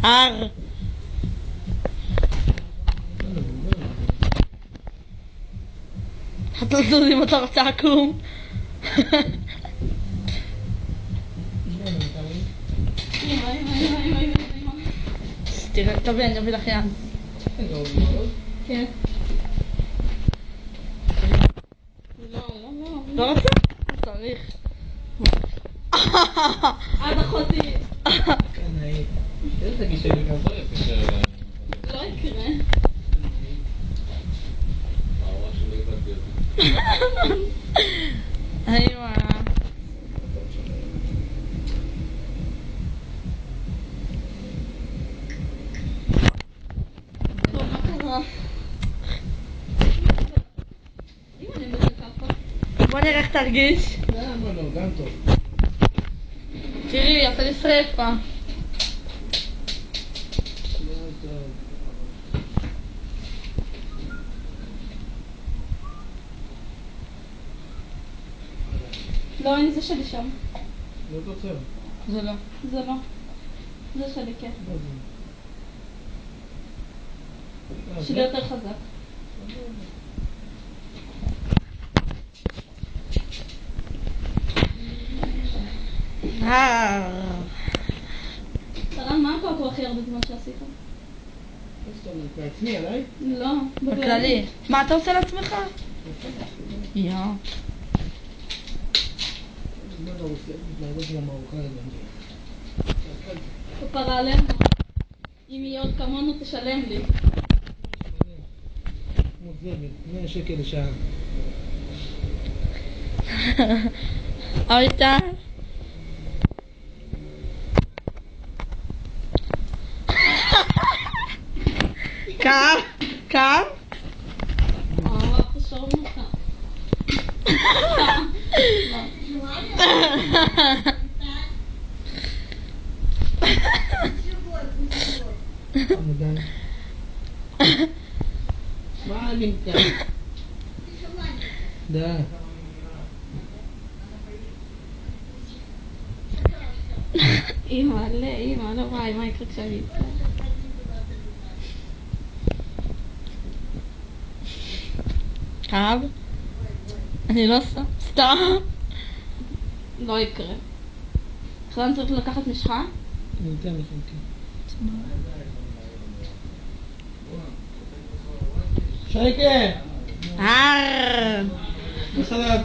הר. אתה לא אם אתה רוצה לקום. תראה, תביא, אני אביא לך יד. כן. לא רוצה? צריך. עד אחותי. איזה תגישי לי גם לא יקשר אליי. לא יקרה. ההורה שלי הבאתי אותי. אימא. טוב, מה קרה? אם אני בזה ככה. בוא נראה איך תרגיש. למה לא? גם טוב. תראי, עשה לי שריפה. לא, אין זה שלי שם. לא תוצר. זה לא. זה לא. זה שלי, כן. שלי יותר חזק. שרן, מה הקעקוע הכי הרבה זמן שעשית? בעצמי עליי? לא, בכללי. מה אתה עושה לעצמך? יא. מה לא עושה? לעבוד גם ארוחה לבנתי. כפרה עלינו. אם יהיה עוד כמונו תשלם לי. מוזמת, 100 שקל לשעה. הייתה? קם? קם? תשארו אותה. עמודן. מה אני כאן? דה. אמא, לא וואי, מה יקרה כשאני אצא? קם? אני לא סתם. לא יקרה. עכשיו אני צריך לקחת משחה? אני אתן לך, כן. שייקה! הר. בסדר,